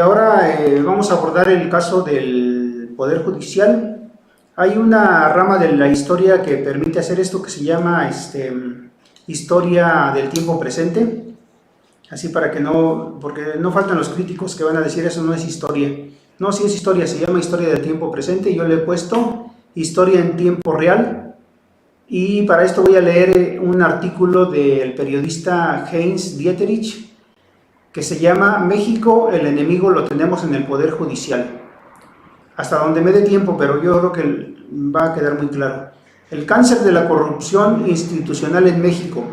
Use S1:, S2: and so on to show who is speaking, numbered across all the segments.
S1: Ahora vamos a abordar el caso del Poder Judicial. Hay una rama de la historia que permite hacer esto que se llama historia del tiempo presente. Así para que no, porque no faltan los críticos que van a decir eso no es historia. No, sí es historia, se llama historia del tiempo presente. Yo le he puesto historia en tiempo real. Y para esto voy a leer un artículo del periodista Heinz Dieterich que se llama México, el enemigo lo tenemos en el Poder Judicial. Hasta donde me dé tiempo, pero yo creo que va a quedar muy claro. El cáncer de la corrupción institucional en México.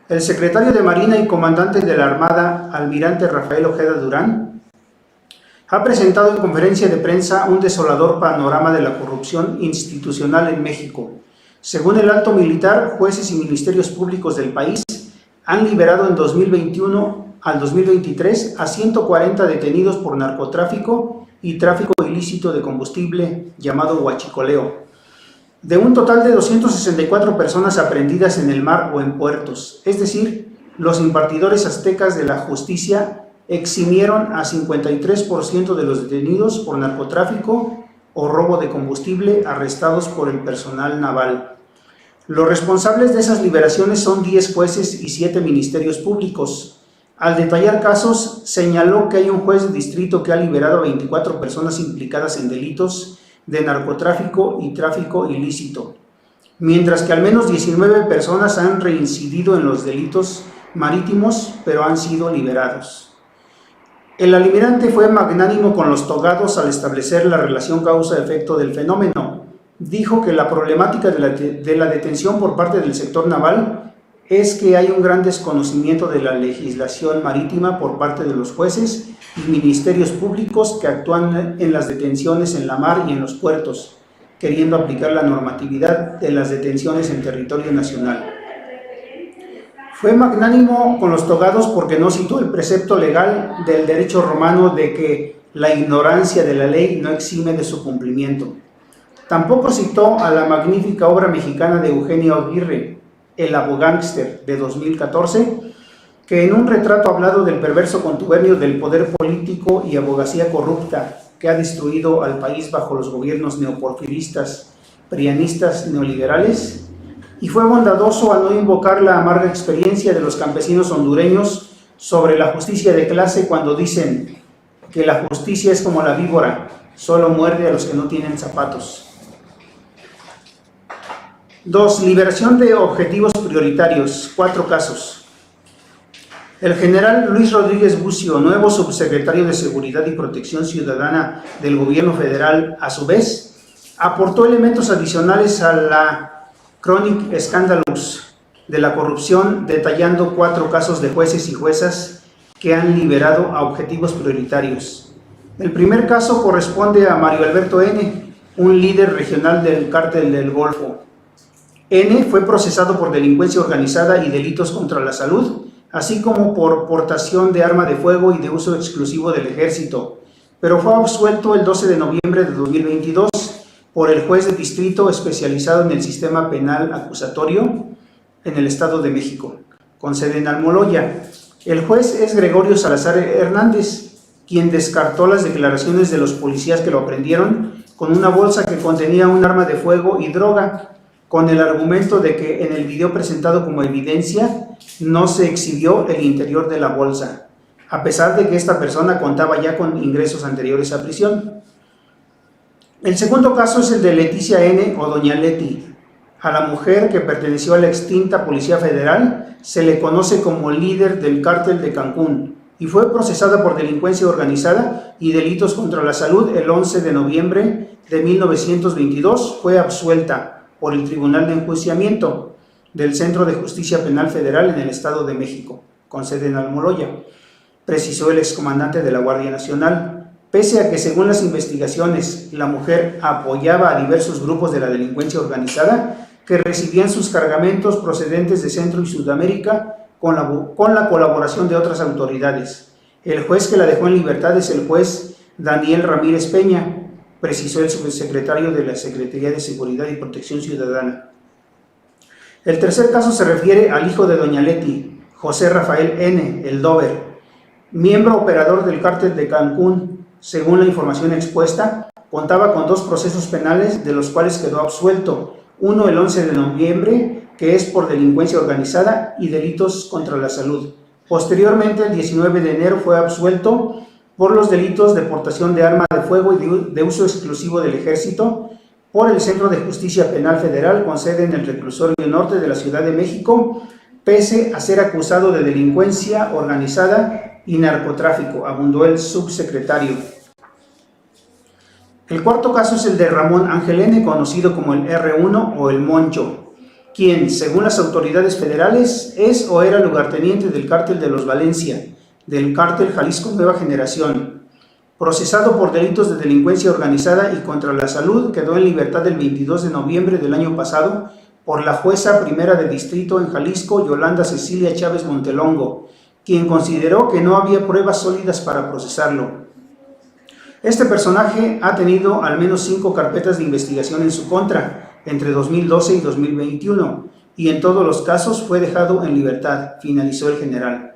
S1: El secretario de Marina y comandante de la Armada, almirante Rafael Ojeda Durán, ha presentado en conferencia de prensa un desolador panorama de la corrupción institucional en México. Según el alto militar, jueces y ministerios públicos del país han liberado en 2021 al 2023 a 140 detenidos por narcotráfico y tráfico ilícito de combustible llamado huachicoleo. De un total de 264 personas aprehendidas en el mar o en puertos, es decir, los impartidores aztecas de la justicia eximieron a 53% de los detenidos por narcotráfico o robo de combustible arrestados por el personal naval. Los responsables de esas liberaciones son 10 jueces y 7 ministerios públicos. Al detallar casos, señaló que hay un juez de distrito que ha liberado a 24 personas implicadas en delitos de narcotráfico y tráfico ilícito, mientras que al menos 19 personas han reincidido en los delitos marítimos, pero han sido liberados. El almirante fue magnánimo con los togados al establecer la relación causa-efecto del fenómeno. Dijo que la problemática de la detención por parte del sector naval es que hay un gran desconocimiento de la legislación marítima por parte de los jueces y ministerios públicos que actúan en las detenciones en la mar y en los puertos, queriendo aplicar la normatividad de las detenciones en territorio nacional. Fue magnánimo con los togados porque no citó el precepto legal del derecho romano de que la ignorancia de la ley no exime de su cumplimiento. Tampoco citó a la magnífica obra mexicana de Eugenio Aguirre, El Abogángster, de 2014, que en un retrato hablado del perverso contubernio del poder político y abogacía corrupta que ha destruido al país bajo los gobiernos neoporfiristas, prianistas, neoliberales, y fue bondadoso al no invocar la amarga experiencia de los campesinos hondureños sobre la justicia de clase cuando dicen que la justicia es como la víbora, solo muerde a los que no tienen zapatos. 2. Liberación de objetivos prioritarios. 4 casos. El general Luis Rodríguez Bucio, nuevo subsecretario de Seguridad y Protección Ciudadana del Gobierno Federal, a su vez, aportó elementos adicionales a la Chronic Scandalous de la corrupción, detallando 4 casos de jueces y juezas que han liberado a objetivos prioritarios. El primer caso corresponde a Mario Alberto N., un líder regional del Cártel del Golfo. N. fue procesado por delincuencia organizada y delitos contra la salud, así como por portación de arma de fuego y de uso exclusivo del ejército, pero fue absuelto el 12 de noviembre de 2022 por el juez de distrito especializado en el sistema penal acusatorio en el Estado de México, con sede en Almoloya. El juez es Gregorio Salazar Hernández, quien descartó las declaraciones de los policías que lo aprendieron con una bolsa que contenía un arma de fuego y droga, con el argumento de que en el video presentado como evidencia no se exhibió el interior de la bolsa, a pesar de que esta persona contaba ya con ingresos anteriores a prisión. El segundo caso es el de Leticia N. o Doña Leti. A la mujer que perteneció a la extinta Policía Federal se le conoce como líder del Cártel de Cancún y fue procesada por delincuencia organizada y delitos contra la salud el 11 de noviembre de 1922. Fue absuelta por el Tribunal de Enjuiciamiento del Centro de Justicia Penal Federal en el Estado de México, con sede en Almoloya, precisó el excomandante de la Guardia Nacional. Pese a que, según las investigaciones, la mujer apoyaba a diversos grupos de la delincuencia organizada que recibían sus cargamentos procedentes de Centro y Sudamérica con la colaboración de otras autoridades. El juez que la dejó en libertad es el juez Daniel Ramírez Peña, precisó el subsecretario de la Secretaría de Seguridad y Protección Ciudadana. El tercer caso se refiere al hijo de Doña Leti, José Rafael N., el Dover. miembro operador del cártel de Cancún, según la información expuesta, contaba con 2 procesos penales de los cuales quedó absuelto, uno el 11 de noviembre, que es por delincuencia organizada y delitos contra la salud. Posteriormente, el 19 de enero fue absuelto por los delitos de portación de arma de fuego y de uso exclusivo del ejército por el Centro de Justicia Penal Federal con sede en el Reclusorio Norte de la Ciudad de México, pese a ser acusado de delincuencia organizada y narcotráfico, abundó el subsecretario. El cuarto caso es el de Ramón Ángel N., conocido como el R1 o el Moncho, quien, según las autoridades federales, es o era lugarteniente del cártel de los Valencia, del cártel Jalisco Nueva Generación. Procesado por delitos de delincuencia organizada y contra la salud, quedó en libertad el 22 de noviembre del año pasado por la jueza primera de distrito en Jalisco, Yolanda Cecilia Chávez Montelongo, quien consideró que no había pruebas sólidas para procesarlo. Este personaje ha tenido al menos 5 carpetas de investigación en su contra entre 2012 y 2021, y en todos los casos fue dejado en libertad, finalizó el general.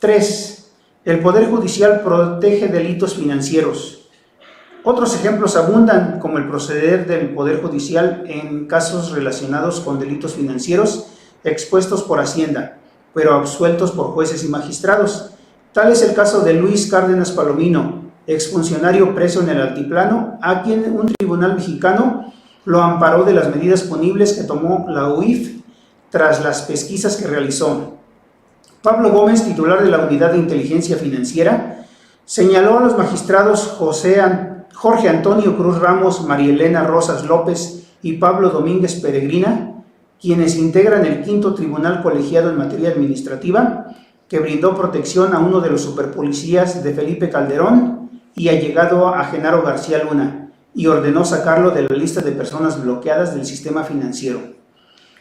S1: 3. El Poder Judicial protege delitos financieros. Otros ejemplos abundan, como el proceder del Poder Judicial en casos relacionados con delitos financieros expuestos por Hacienda, pero absueltos por jueces y magistrados. Tal es el caso de Luis Cárdenas Palomino, exfuncionario preso en el Altiplano, a quien un tribunal mexicano lo amparó de las medidas punibles que tomó la UIF tras las pesquisas que realizó. Pablo Gómez, titular de la Unidad de Inteligencia Financiera, señaló a los magistrados Jorge Antonio Cruz Ramos, María Elena Rosas López y Pablo Domínguez Peregrina, quienes integran el 5º Tribunal Colegiado en Materia Administrativa, que brindó protección a uno de los superpolicías de Felipe Calderón y allegado a Genaro García Luna, y ordenó sacarlo de la lista de personas bloqueadas del sistema financiero.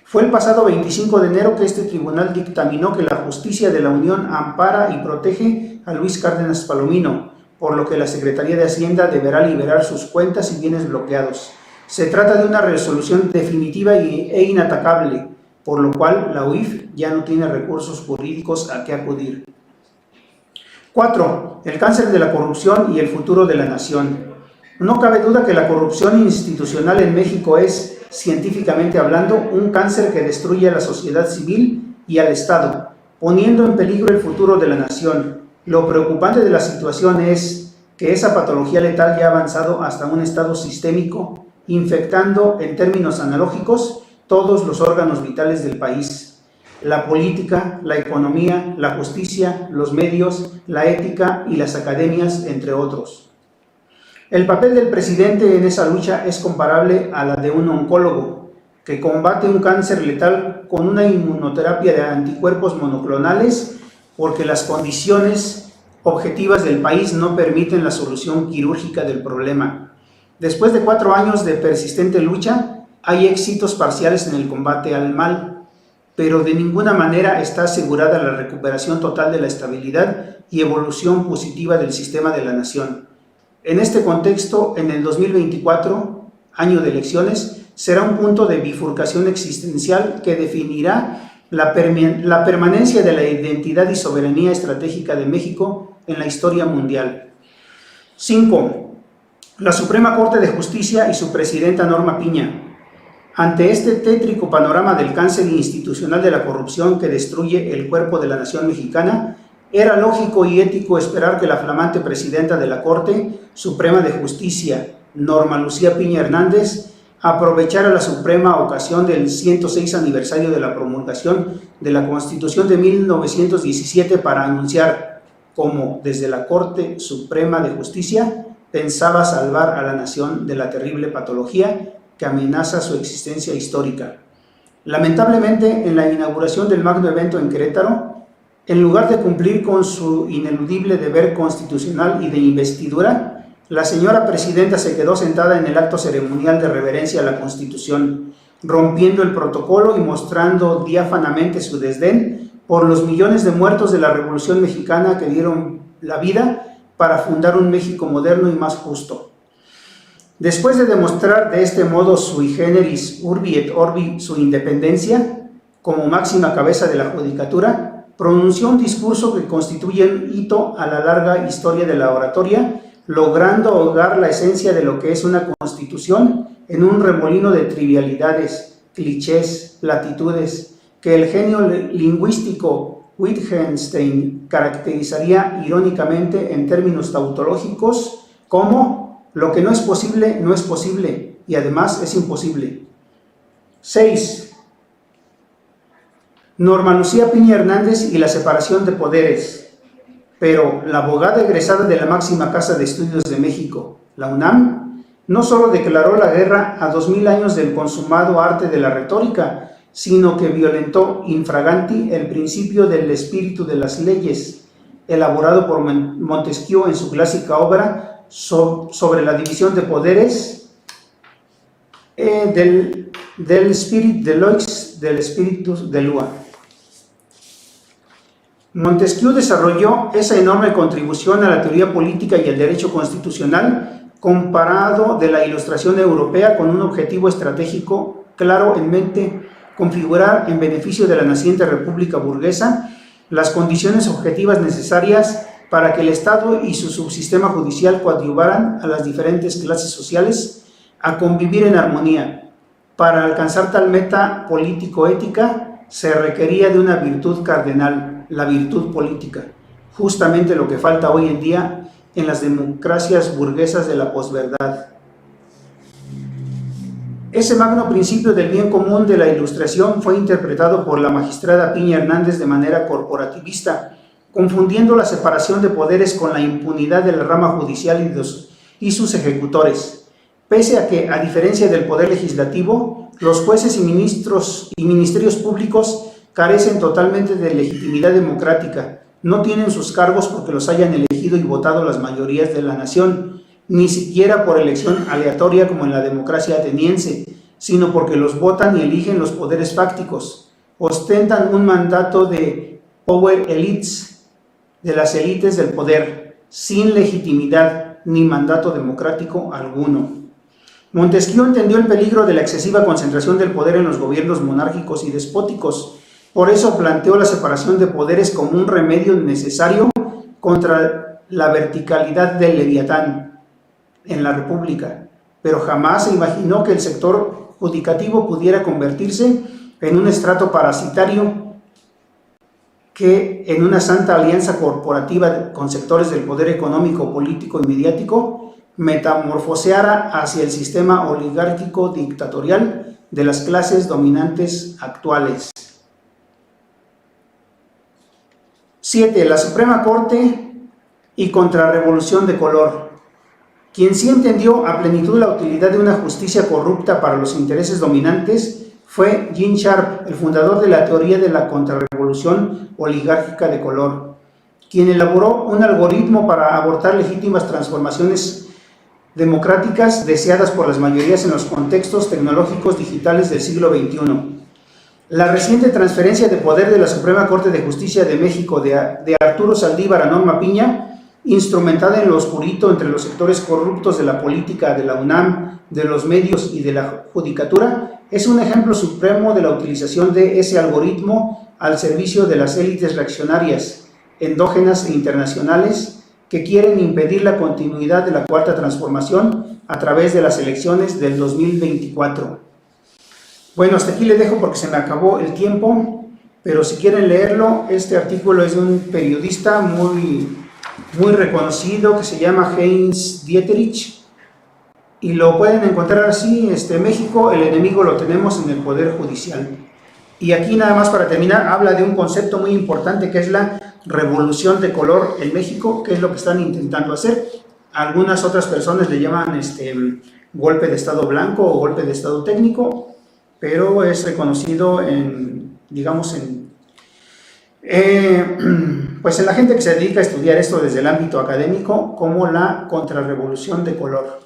S1: Fue el pasado 25 de enero que este tribunal dictaminó que la justicia de la Unión ampara y protege a Luis Cárdenas Palomino, por lo que la Secretaría de Hacienda deberá liberar sus cuentas y bienes bloqueados. Se trata de una resolución definitiva e inatacable, por lo cual la UIF ya no tiene recursos jurídicos a que acudir. 4. El cáncer de la corrupción y el futuro de la nación. No cabe duda que la corrupción institucional en México es, científicamente hablando, un cáncer que destruye a la sociedad civil y al Estado, poniendo en peligro el futuro de la nación. Lo preocupante de la situación es que esa patología letal ya ha avanzado hasta un estado sistémico, infectando, en términos analógicos, todos los órganos vitales del país: la política, la economía, la justicia, los medios, la ética y las academias, entre otros. El papel del presidente en esa lucha es comparable a la de un oncólogo, que combate un cáncer letal con una inmunoterapia de anticuerpos monoclonales porque las condiciones objetivas del país no permiten la solución quirúrgica del problema. Después de 4 años de persistente lucha, hay éxitos parciales en el combate al mal, pero de ninguna manera está asegurada la recuperación total de la estabilidad y evolución positiva del sistema de la nación. En este contexto, en el 2024, año de elecciones, será un punto de bifurcación existencial que definirá la permanencia de la identidad y soberanía estratégica de México en la historia mundial. 5. La Suprema Corte de Justicia y su presidenta Norma Piña. Ante este tétrico panorama del cáncer institucional de la corrupción que destruye el cuerpo de la nación mexicana, era lógico y ético esperar que la flamante presidenta de la Corte Suprema de Justicia, Norma Lucía Piña Hernández, aprovechara la suprema ocasión del 106 aniversario de la promulgación de la Constitución de 1917 para anunciar cómo, desde la Corte Suprema de Justicia, pensaba salvar a la nación de la terrible patología que amenaza su existencia histórica. Lamentablemente, en la inauguración del magno evento en Querétaro, en lugar de cumplir con su ineludible deber constitucional y de investidura, la señora presidenta se quedó sentada en el acto ceremonial de reverencia a la Constitución, rompiendo el protocolo y mostrando diáfanamente su desdén por los millones de muertos de la Revolución Mexicana que dieron la vida para fundar un México moderno y más justo. Después de demostrar de este modo sui generis urbi et orbi su independencia como máxima cabeza de la judicatura, pronunció un discurso que constituye un hito a la larga historia de la oratoria, logrando ahogar la esencia de lo que es una constitución en un remolino de trivialidades, clichés, platitudes, que el genio lingüístico Wittgenstein caracterizaría irónicamente en términos tautológicos como lo que no es posible y además es imposible. 6. Norma Lucía Piña Hernández y la separación de poderes. Pero la abogada egresada de la máxima casa de estudios de México, la UNAM, no solo declaró la guerra a 2000 años del consumado arte de la retórica, sino que violentó infraganti el principio del espíritu de las leyes, elaborado por Montesquieu en su clásica obra sobre la división de poderes del Spirit de Loix, del Spiritus de Lua. Montesquieu desarrolló esa enorme contribución a la teoría política y el derecho constitucional comparado de la Ilustración europea con un objetivo estratégico claro en mente: configurar en beneficio de la naciente república burguesa las condiciones objetivas necesarias para que el Estado y su subsistema judicial coadyuvaran a las diferentes clases sociales a convivir en armonía. Para alcanzar tal meta político-ética se requería de una virtud cardenal, la virtud política, justamente lo que falta hoy en día en las democracias burguesas de la posverdad. Ese magno principio del bien común de la Ilustración fue interpretado por la magistrada Piña Hernández de manera corporativista, confundiendo la separación de poderes con la impunidad de la rama judicial y sus ejecutores. Pese a que, a diferencia del poder legislativo, los jueces y ministerios públicos carecen totalmente de legitimidad democrática, no tienen sus cargos porque los hayan elegido y votado las mayorías de la nación, ni siquiera por elección aleatoria como en la democracia ateniense, sino porque los votan y eligen los poderes fácticos. Ostentan un mandato de power elites, de las élites del poder, sin legitimidad ni mandato democrático alguno. Montesquieu entendió el peligro de la excesiva concentración del poder en los gobiernos monárquicos y despóticos. Por eso planteó la separación de poderes como un remedio necesario contra la verticalidad del leviatán en la República, pero jamás se imaginó que el sector judicativo pudiera convertirse en un estrato parasitario que, en una santa alianza corporativa con sectores del poder económico, político y mediático, metamorfoseara hacia el sistema oligárquico dictatorial de las clases dominantes actuales. 7. La Suprema Corte y contrarrevolución de color. Quien sí entendió a plenitud la utilidad de una justicia corrupta para los intereses dominantes fue Gene Sharp, el fundador de la teoría de la contrarrevolución oligárquica de color, quien elaboró un algoritmo para abortar legítimas transformaciones democráticas deseadas por las mayorías en los contextos tecnológicos digitales del siglo XXI. La reciente transferencia de poder de la Suprema Corte de Justicia de México de Arturo Saldívar a Norma Piña, instrumentada en lo oscurito entre los sectores corruptos de la política, de la UNAM, de los medios y de la judicatura, es un ejemplo supremo de la utilización de ese algoritmo al servicio de las élites reaccionarias, endógenas e internacionales, que quieren impedir la continuidad de la Cuarta Transformación a través de las elecciones del 2024. Bueno, hasta aquí le dejo porque se me acabó el tiempo, pero si quieren leerlo, este artículo es de un periodista muy reconocido que se llama Heinz Dieterich, y lo pueden encontrar así: México, el enemigo lo tenemos en el Poder Judicial. Y aquí, nada más para terminar, habla de un concepto muy importante que es la revolución de color en México, que es lo que están intentando hacer. Algunas otras personas le llaman golpe de Estado blanco o golpe de Estado técnico, pero es reconocido pues en la gente que se dedica a estudiar esto desde el ámbito académico como la contrarrevolución de color.